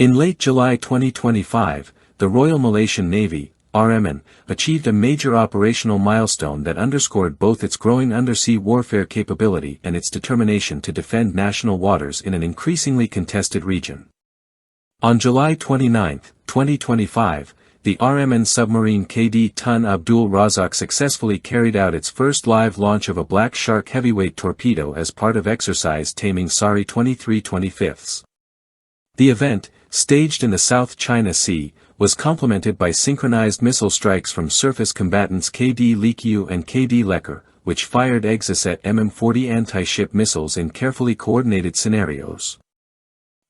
In late July 2025, the Royal Malaysian Navy, RMN, achieved a major operational milestone that underscored both its growing undersea warfare capability and its determination to defend national waters in an increasingly contested region. On July 29, 2025, the RMN submarine KD Tun Abdul Razak successfully carried out its first live launch of a Black Shark heavyweight torpedo as part of Exercise TAMING SARI 23/25. The event, staged in the South China Sea, was complemented by synchronized missile strikes from surface combatants KD Tun and KD Lekar, which fired Exocet MM-40 anti-ship missiles in carefully coordinated scenarios.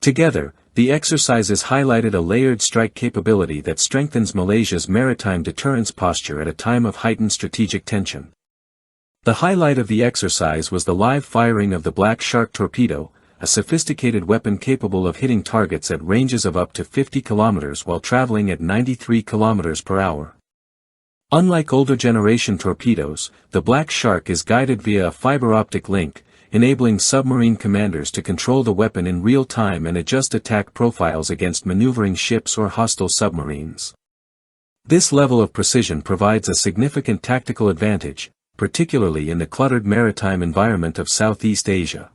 Together, the exercises highlighted a layered strike capability that strengthens Malaysia's maritime deterrence posture at a time of heightened strategic tension. The highlight of the exercise was the live firing of the Black Shark torpedo, a sophisticated weapon capable of hitting targets at ranges of up to 50 kilometers while traveling at 93 kilometers per hour. Unlike older generation torpedoes, the Black Shark is guided via a fiber optic link, enabling submarine commanders to control the weapon in real time and adjust attack profiles against maneuvering ships or hostile submarines. This level of precision provides a significant tactical advantage, particularly in the cluttered maritime environment of Southeast Asia.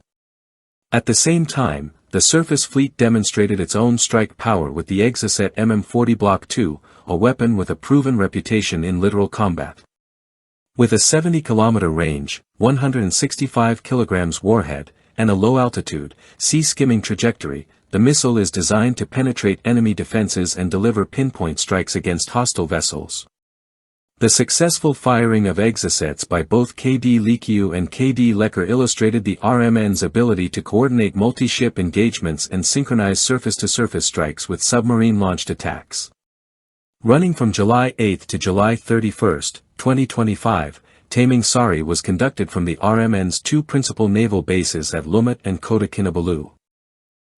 At the same time, the surface fleet demonstrated its own strike power with the Exocet MM-40 Block II, a weapon with a proven reputation in littoral combat. With a 70-kilometer range, 165 kilograms warhead, and a low-altitude, sea-skimming trajectory, the missile is designed to penetrate enemy defenses and deliver pinpoint strikes against hostile vessels. The successful firing of Exocets by both KD Tun and KD Lekar illustrated the RMN's ability to coordinate multi-ship engagements and synchronize surface-to-surface strikes with submarine-launched attacks. Running from July 8 to July 31, 2025, Taming Sari was conducted from the RMN's two principal naval bases at Lumut and Kota Kinabalu.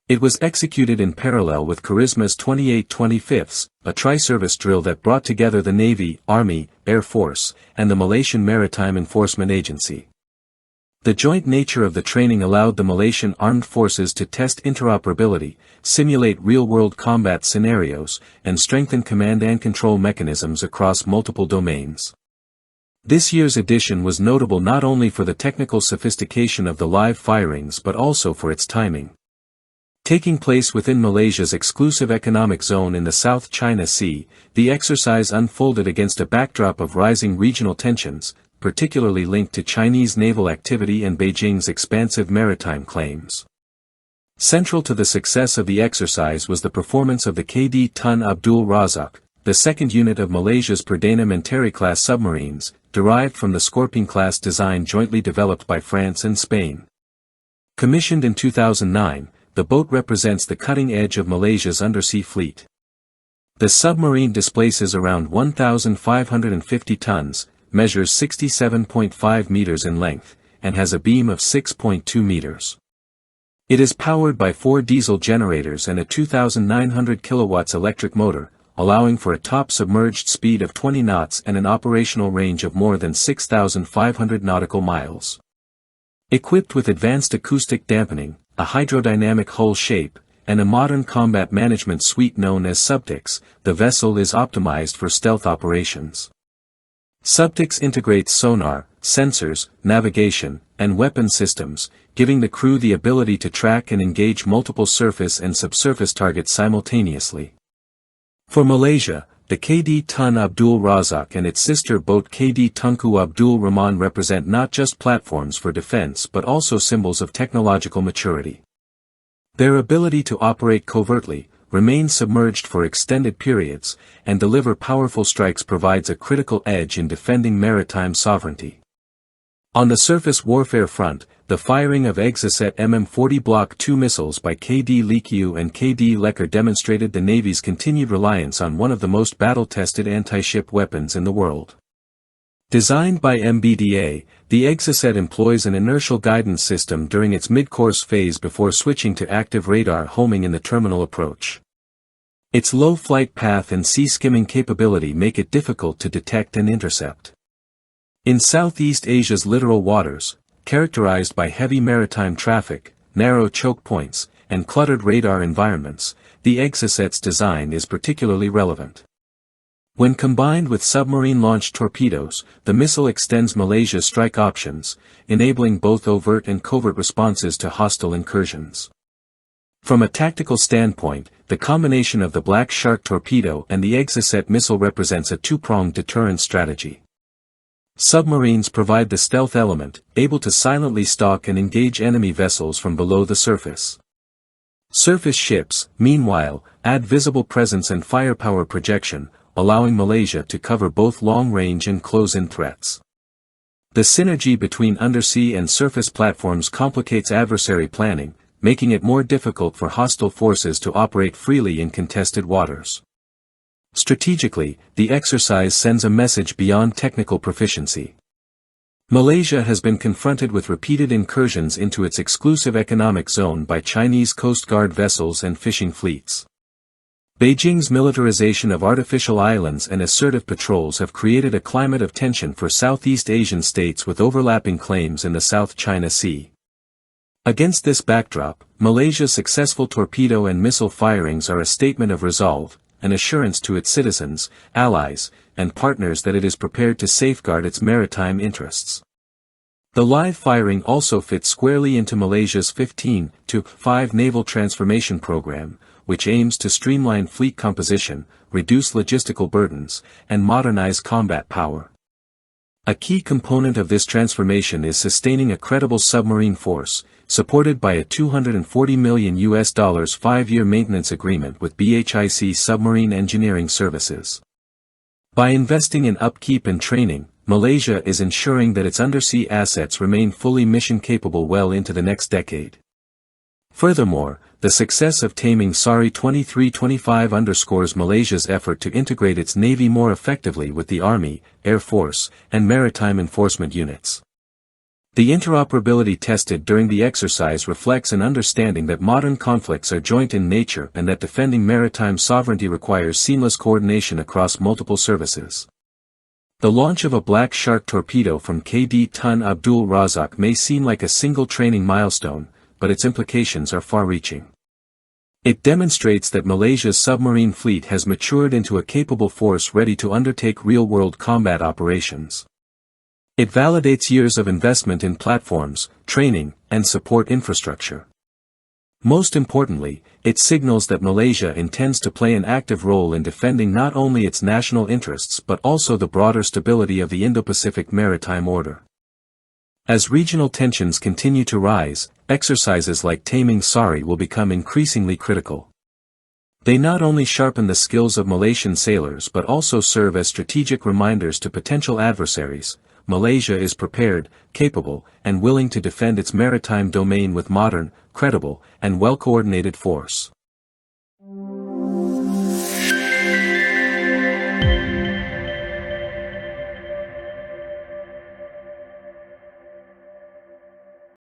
It was executed in parallel with Charisma's 28/25, a tri-service drill that brought together the Navy, Army, Air Force, and the Malaysian Maritime Enforcement Agency. The joint nature of the training allowed the Malaysian Armed Forces to test interoperability, simulate real-world combat scenarios, and strengthen command and control mechanisms across multiple domains. This year's edition was notable not only for the technical sophistication of the live firings but also for its timing. Taking place within Malaysia's exclusive economic zone in the South China Sea, the exercise unfolded against a backdrop of rising regional tensions, particularly linked to Chinese naval activity and Beijing's expansive maritime claims. Central to the success of the exercise was the performance of the KD Tun Abdul Razak, the second unit of Malaysia's Perdana Menteri-class submarines, derived from the Scorpion-class design jointly developed by France and Spain. Commissioned in 2009, the boat represents the cutting edge of Malaysia's undersea fleet. The submarine displaces around 1,550 tons, measures 67.5 meters in length, and has a beam of 6.2 meters. It is powered by 4 diesel generators and a 2,900 kilowatts electric motor, allowing for a top submerged speed of 20 knots and an operational range of more than 6,500 nautical miles. Equipped with advanced acoustic dampening, a hydrodynamic hull shape, and a modern combat management suite known as Subtix, the vessel is optimized for stealth operations. Subtix integrates sonar, sensors, navigation, and weapon systems, giving the crew the ability to track and engage multiple surface and subsurface targets simultaneously. For Malaysia, the KD Tun Abdul Razak and its sister boat KD Tunku Abdul Rahman represent not just platforms for defense but also symbols of technological maturity. Their ability to operate covertly, remain submerged for extended periods, and deliver powerful strikes provides a critical edge in defending maritime sovereignty. On the surface warfare front, the firing of Exocet MM-40 Block II missiles by KD Tun and KD Lekar demonstrated the Navy's continued reliance on one of the most battle-tested anti-ship weapons in the world. Designed by MBDA, the Exocet employs an inertial guidance system during its mid-course phase before switching to active radar homing in the terminal approach. Its low flight path and sea-skimming capability make it difficult to detect and intercept. In Southeast Asia's littoral waters, characterized by heavy maritime traffic, narrow choke points, and cluttered radar environments, the Exocet's design is particularly relevant. When combined with submarine-launched torpedoes, the missile extends Malaysia's strike options, enabling both overt and covert responses to hostile incursions. From a tactical standpoint, the combination of the Black Shark torpedo and the Exocet missile represents a two-pronged deterrence strategy. Submarines provide the stealth element, able to silently stalk and engage enemy vessels from below the surface. Surface ships, meanwhile, add visible presence and firepower projection, allowing Malaysia to cover both long-range and close-in threats. The synergy between undersea and surface platforms complicates adversary planning, making it more difficult for hostile forces to operate freely in contested waters. Strategically, the exercise sends a message beyond technical proficiency. Malaysia has been confronted with repeated incursions into its exclusive economic zone by Chinese Coast Guard vessels and fishing fleets. Beijing's militarization of artificial islands and assertive patrols have created a climate of tension for Southeast Asian states with overlapping claims in the South China Sea. Against this backdrop, Malaysia's successful torpedo and missile firings are a statement of resolve, an assurance to its citizens, allies, and partners that it is prepared to safeguard its maritime interests. The live firing also fits squarely into Malaysia's 15-5 naval transformation program, which aims to streamline fleet composition, reduce logistical burdens, and modernize combat power. A key component of this transformation is sustaining a credible submarine force, supported by a $240 million 5-year maintenance agreement with BHIC Submarine Engineering Services. By investing in upkeep and training, Malaysia is ensuring that its undersea assets remain fully mission-capable well into the next decade. Furthermore, the success of Taming Sari 2325 underscores Malaysia's effort to integrate its navy more effectively with the Army, Air Force, and maritime enforcement units. The interoperability tested during the exercise reflects an understanding that modern conflicts are joint in nature and that defending maritime sovereignty requires seamless coordination across multiple services. The launch of a Black Shark torpedo from KD Tun Abdul Razak may seem like a single training milestone, but its implications are far-reaching. It demonstrates that Malaysia's submarine fleet has matured into a capable force ready to undertake real-world combat operations. It validates years of investment in platforms, training, and support infrastructure. Most importantly, it signals that Malaysia intends to play an active role in defending not only its national interests but also the broader stability of the Indo-Pacific maritime order. As regional tensions continue to rise, exercises like Taming Sari will become increasingly critical. They not only sharpen the skills of Malaysian sailors but also serve as strategic reminders to potential adversaries. Malaysia is prepared, capable, and willing to defend its maritime domain with modern, credible, and well-coordinated force.